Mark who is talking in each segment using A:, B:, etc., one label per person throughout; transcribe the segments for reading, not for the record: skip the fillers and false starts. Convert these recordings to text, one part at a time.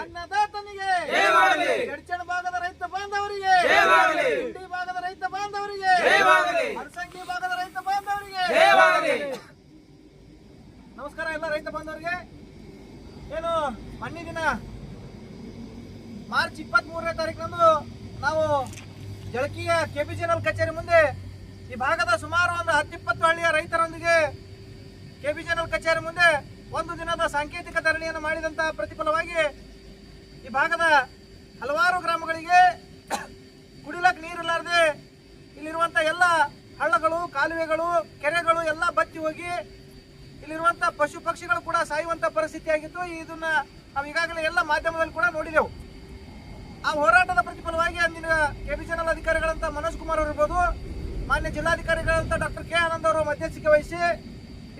A: ಅನ್ನದಾತನಿಗೆ ಎಡಚಣ ಭಾಗದ ರೈತ ಬಾಂಧವರಿಗೆ, ಇಂಡಿ ಭಾಗದ ರೈತ ಬಾಂಧವರಿಗೆ, ಅರಸಂಗಿ ಭಾಗದ ರೈತ ಬಾಂಧವರಿಗೆ ನಮಸ್ಕಾರ. ಎಲ್ಲ ರೈತ ಬಾಂಧವರಿಗೆ ಏನು ಮೊನ್ನೆ ದಿನ ಮಾರ್ಚ್ 23ನೇ ತಾರೀಕಿನಂದು ನಾವು ಜಳಕಿಯ ಕೆಬಿಜಿಎನ್ಎಲ್ ಕಚೇರಿ ಮುಂದೆ ಈ ಭಾಗದ ಸುಮಾರು ಒಂದು 10-20 ಹಳ್ಳಿಯ ರೈತರೊಂದಿಗೆ ಕೆಬಿಜಿಎನ್ಎಲ್ ಕಚೇರಿ ಮುಂದೆ ಒಂದು ದಿನದ ಸಾಂಕೇತಿಕ ಧರಣಿಯನ್ನು ಮಾಡಿದಂತ ಪ್ರತಿಫಲವಾಗಿ ಈ ಭಾಗದ ಹಲವಾರು ಗ್ರಾಮಗಳಿಗೆ ಕುಡಿಲಕ್ಕೆ ನೀರಿಲ್ಲಾರದೆ ಇಲ್ಲಿರುವಂತ ಎಲ್ಲ ಹಳ್ಳಗಳು, ಕಾಲುವೆಗಳು, ಕೆರೆಗಳು ಎಲ್ಲ ಬತ್ತಿ ಹೋಗಿ ಇಲ್ಲಿರುವಂತ ಪಶು ಪಕ್ಷಿಗಳು ಕೂಡ ಸಾಯುವಂತ ಪರಿಸ್ಥಿತಿ ಆಗಿತ್ತು. ಇದನ್ನ ನಾವು ಈಗಾಗಲೇ ಎಲ್ಲ ಮಾಧ್ಯಮದಲ್ಲಿ ಕೂಡ ನೋಡಿದೆವು. ಆ ಹೋರಾಟದ ಪ್ರತಿಫಲವಾಗಿ ಅಂದಿನ ಕೆಬಿಜಿಎನ್ಎಲ್ ಅಧಿಕಾರಿಗಳಂತ ಮನೋಜ್ ಕುಮಾರ್ ಅವರು ಇರ್ಬೋದು, ಮಾನ್ಯ ಜಿಲ್ಲಾಧಿಕಾರಿಗಳಂತ ಡಾಕ್ಟರ್ ಕೆ ಆನಂದ್ ಅವರು ಮಧ್ಯಸ್ಥಿಕೆ ವಹಿಸಿ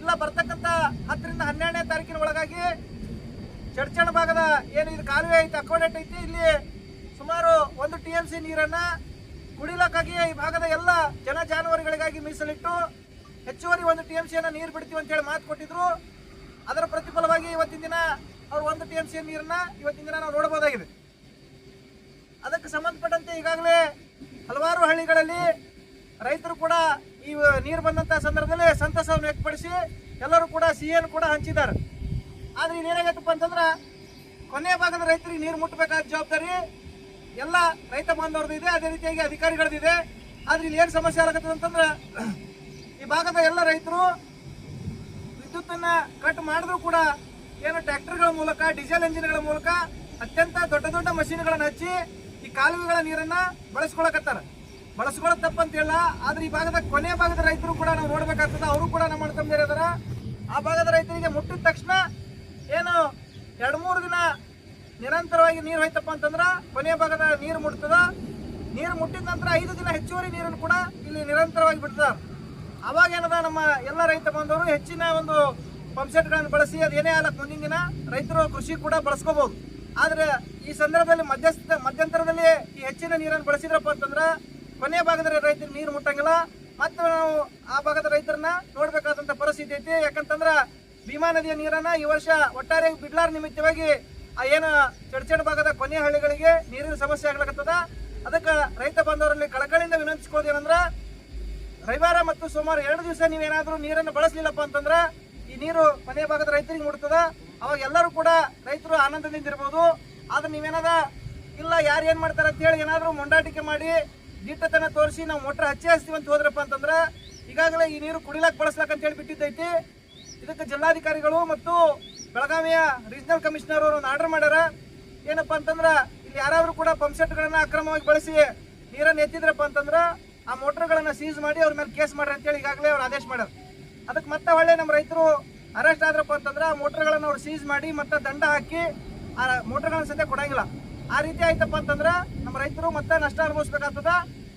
A: ಇಲ್ಲ ಬರ್ತಕ್ಕಂಥ 10ರಿಂದ 12ನೇ ತಾರೀಕಿನ ಒಳಗಾಗಿ ಚಡ್ಚಣ ಭಾಗದ ಏನು ಇದು ಕಾಲುವೆ ಐತಿ, ಅಕ್ವಾಡೆಟ್ ಐತಿ, ಇಲ್ಲಿ ಸುಮಾರು 1 TMC ನೀರನ್ನ ಕುಡಿಲಕ್ಕಾಗಿ ಈ ಭಾಗದ ಎಲ್ಲ ಜನ ಜಾನುವಾರುಗಳಿಗಾಗಿ ಮೀಸಲಿಟ್ಟು ಹೆಚ್ಚುವರಿ 1 TMC ನೀರು ಬಿಡ್ತೀವಿ ಅಂತ ಹೇಳಿ ಮಾತು ಕೊಟ್ಟಿದ್ರು. ಅದರ ಪ್ರತಿಫಲವಾಗಿ ಇವತ್ತಿನ ದಿನ ಅವ್ರು 1 TMC ನೀರನ್ನ ಇವತ್ತಿನ ದಿನ ನಾವು ನೋಡಬಹುದಾಗಿದೆ. ಅದಕ್ಕೆ ಸಂಬಂಧಪಟ್ಟಂತೆ ಈಗಾಗಲೇ ಹಲವಾರು ಹಳ್ಳಿಗಳಲ್ಲಿ ರೈತರು ಕೂಡ ಈ ನೀರು ಬಂದಂತ ಸಂದರ್ಭದಲ್ಲಿ ಸಂತಸವನ್ನು ವ್ಯಕ್ತಪಡಿಸಿ ಎಲ್ಲರೂ ಕೂಡ ಸಿಹಿಯನ್ನು ಕೂಡ ಹಂಚಿದ್ದಾರೆ. ಆದ್ರೆ ಇದೇನಾಗತ್ತಪ್ಪ ಅಂತಂದ್ರೆ ಕೊನೆಯ ಭಾಗದ ರೈತರಿಗೆ ನೀರು ಮುಟ್ಟಬೇಕಾದ ಜವಾಬ್ದಾರಿ ಎಲ್ಲ ರೈತ ಬಾಂಧವರದ್ದು ಇದೆ, ಅದೇ ರೀತಿಯಾಗಿ ಅಧಿಕಾರಿಗಳದ್ದಿದೆ. ಆದ್ರೆ ಇಲ್ಲಿ ಏನು ಸಮಸ್ಯೆ ಆಗತ್ತದ ಅಂತಂದ್ರೆ ಈ ಭಾಗದ ಎಲ್ಲ ರೈತರು ವಿದ್ಯುತ್ತನ್ನ ಕಟ್ ಮಾಡಿದ್ರು ಕೂಡ ಏನು ಟ್ರ್ಯಾಕ್ಟರ್ಗಳ ಮೂಲಕ, ಡೀಸೆಲ್ ಎಂಜಿನ್ಗಳ ಮೂಲಕ ಅತ್ಯಂತ ದೊಡ್ಡ ದೊಡ್ಡ ಮಷೀನ್ಗಳನ್ನು ಹಚ್ಚಿ ಈ ಕಾಲುವೆಗಳ ನೀರನ್ನ ಬಳಸ್ಕೊಳಕತ್ತಾರ. ಬಳಸ್ಕೊಳ್ಳೋದು ತಪ್ಪಂತ ಹೇಳ, ಆದ್ರೆ ಈ ಭಾಗದ ಕೊನೆಯ ಭಾಗದ ರೈತರು ಕೂಡ ನಾವು ನೋಡ್ಬೇಕಾಗ್ತದ. ಅವರು ಕೂಡ ನಮ್ಮ ಅಣ್ಣ ಅದಾರ. ಆ ಭಾಗದ ರೈತರಿಗೆ ಮುಟ್ಟಿದ ತಕ್ಷಣ ಏನು 2-3 ದಿನ ನಿರಂತರವಾಗಿ ನೀರು ಹೋಯ್ತಪ್ಪ ಅಂತಂದ್ರ ಕೊನೆಯ ಭಾಗದ ನೀರು ಮುಟ್ತದ. ನೀರು ಮುಟ್ಟಿದ ನಂತರ 5 ದಿನ ಹೆಚ್ಚುವರಿ ನೀರನ್ನು ಕೂಡ ಇಲ್ಲಿ ನಿರಂತರವಾಗಿ ಬಿಡ್ತದ. ಅವಾಗ ಏನದ ನಮ್ಮ ಎಲ್ಲ ರೈತ ಬಾಂಧವರು ಹೆಚ್ಚಿನ ಒಂದು ಪಂಪ್ಸೆಟ್ಗಳನ್ನು ಬಳಸಿ ಅದೇನೇ ಆಗಕ್ಕೆ ಮುಂದಿನ ದಿನ ರೈತರು ಕೃಷಿ ಕೂಡ ಬಳಸ್ಕೋಬಹುದು. ಆದ್ರೆ ಈ ಸಂದರ್ಭದಲ್ಲಿ ಮಧ್ಯಂತರದಲ್ಲಿ ಈ ಹೆಚ್ಚಿನ ನೀರನ್ನು ಬಳಸಿದ್ರಪ್ಪ ಅಂತಂದ್ರ ಕೊನೆಯ ಭಾಗದ ರೈತರಿಗೆ ನೀರು ಮುಟ್ಟಂಗಿಲ್ಲ. ಮತ್ತೆ ನಾವು ಆ ಭಾಗದ ರೈತರನ್ನ ನೋಡ್ಬೇಕಾದಂತ ಪರಿಸ್ಥಿತಿ ಐತಿ. ಯಾಕಂತಂದ್ರ ಭೀಮಾ ನದಿಯ ನೀರನ್ನ ಈ ವರ್ಷ ಒಟ್ಟಾರೆ ಬಿಡ್ಲಾರ ನಿಮಿತ್ತವಾಗಿ ಆ ಏನು ಚಡ್ಚಣ ಭಾಗದ ಕೊನೆಯ ಹಳ್ಳಿಗಳಿಗೆ ನೀರಿನ ಸಮಸ್ಯೆ ಆಗ್ಲಕತ್ತದ. ಅದಕ್ಕೆ ರೈತ ಬಾಂಧವರಲ್ಲಿ ಕಳಕಳಿಯಿಂದ ವಿನಂತಿಸ್ಕೋದೇನಂದ್ರ ರವಿವಾರ ಮತ್ತು ಸೋಮವಾರ 2 ದಿವಸ ನೀವೇನಾದ್ರೂ ನೀರನ್ನು ಬಳಸಲಿಲ್ಲಪ್ಪ ಅಂತಂದ್ರ ಈ ನೀರು ಕೊನೆಯ ಭಾಗದ ರೈತರಿಗೆ ಮುಟ್ತದ. ಅವಾಗ ಎಲ್ಲರೂ ಕೂಡ ರೈತರು ಆನಂದದಿಂದ ಇರ್ಬೋದು. ಆದ್ರೆ ನೀವೇನಾದ ಇಲ್ಲ ಯಾರು ಏನ್ ಮಾಡ್ತಾರ ಅಂತ ಹೇಳಿ ಏನಾದ್ರು ಮೊಂಡಾಟಿಕೆ ಮಾಡಿ ದಿಟ್ಟತನ ತೋರಿಸಿ ನಾವು ಮೋಟ್ರ್ ಹಚ್ಚಿಸ್ತೀವಿ ಅಂತ ಹೋದ್ರಪ್ಪ ಅಂತಂದ್ರ ಈಗಾಗಲೇ ಈ ನೀರು ಕುಡಿಲಾಕ್ ಬಳಸ್ಲಾಕ ಅಂತ ಹೇಳಿ ಬಿಟ್ಟಿದ್ದೈತಿ. ಇದಕ್ಕೆ ಜಿಲ್ಲಾಧಿಕಾರಿಗಳು ಮತ್ತು ಬೆಳಗಾವಿಯ ರೀಜನಲ್ ಕಮಿಷನರ್ ಅವರು ಒಂದು ಆರ್ಡರ್ ಮಾಡ್ಯಾರ. ಏನಪ್ಪಾ ಅಂತಂದ್ರ ಇಲ್ಲಿ ಯಾರಾದ್ರೂ ಕೂಡ ಪಂಪ್ಸೆಟ್ಗಳನ್ನ ಅಕ್ರಮವಾಗಿ ಬಳಸಿ ನೀರನ್ನು ಎತ್ತಿದ್ರಪ್ಪ ಅಂತಂದ್ರ ಆ ಮೋಟರ್ಗಳನ್ನ ಸೀಸ್ ಮಾಡಿ ಅವ್ರ ಮೇಲೆ ಕೇಸ್ ಮಾಡ್ರಿ ಅಂತೇಳಿ ಈಗಾಗಲೇ ಅವ್ರು ಆದೇಶ ಮಾಡ್ಯಾರ. ಅದಕ್ಕೆ ಮತ್ತೆ ಒಳ್ಳೆ ನಮ್ಮ ರೈತರು ಅರೆಸ್ಟ್ ಆದ್ರಪ್ಪ ಅಂತಂದ್ರ ಆ ಮೋಟರ್ಗಳನ್ನ ಅವ್ರು ಸೀಸ್ ಮಾಡಿ ಮತ್ತೆ ದಂಡ ಹಾಕಿ ಆ ಮೋಟರ್ಗಳನ್ನ ಸದ್ಯ ಕೊಡಂಗಿಲ್ಲ. ಆ ರೀತಿ ಆಯ್ತಪ್ಪ ಅಂತಂದ್ರ ನಮ್ಮ ರೈತರು ಮತ್ತೆ ನಷ್ಟ ಅನುಭವಿಸ್ಬೇಕಾಗ್ತದ.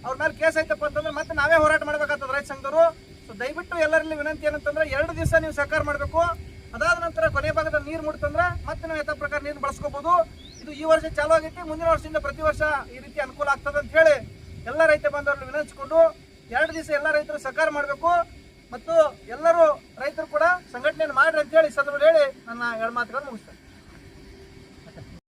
A: ಅವ್ರ ಮೇಲೆ ಕೇಸ್ ಆಯ್ತಪ್ಪ ಅಂತಂದ್ರೆ ಮತ್ತೆ ನಾವೇ ಹೋರಾಟ ಮಾಡ್ಬೇಕಾಗ್ತದ ರೈತ ಸಂಘದವರು. ಸೊ ದಯವಿಟ್ಟು ಎಲ್ಲರಲ್ಲಿ ವಿನಂತಿ ಏನಂತಂದ್ರೆ 2 ದಿವಸ ನೀವು ಸಹಕಾರ ಮಾಡಬೇಕು. ಅದಾದ ನಂತರ ಕೊನೆ ಭಾಗದ ನೀರು ಮುಡ್ತಂದ್ರೆ ಮತ್ತೆ ನಾವು ಯಥಾ ಪ್ರಕಾರ ನೀರು ಬಳಸ್ಕೋಬಹುದು. ಇದು ಈ ವರ್ಷ ಚಾಲು ಆಗೈತಿ, ಮುಂದಿನ ವರ್ಷದಿಂದ ಪ್ರತಿ ವರ್ಷ ಈ ರೀತಿ ಅನುಕೂಲ ಆಗ್ತದೆ ಅಂತ ಹೇಳಿ ಎಲ್ಲ ರೈತ ಬಾಂಧವರಲ್ಲಿ ವಿನಂತಿಸಿಕೊಂಡು 2 ದಿವಸ ಎಲ್ಲ ರೈತರು ಸಹಕಾರ ಮಾಡಬೇಕು ಮತ್ತು ಎಲ್ಲರೂ ರೈತರು ಕೂಡ ಸಂಘಟನೆಯನ್ನು ಮಾಡ್ರಿ ಅಂತ ಹೇಳಿ ಸದಾ ಹೇಳಿ ನನ್ನ 2 ಮಾತುಗಳನ್ನು ಮುಗಿಸ್ತೇನೆ.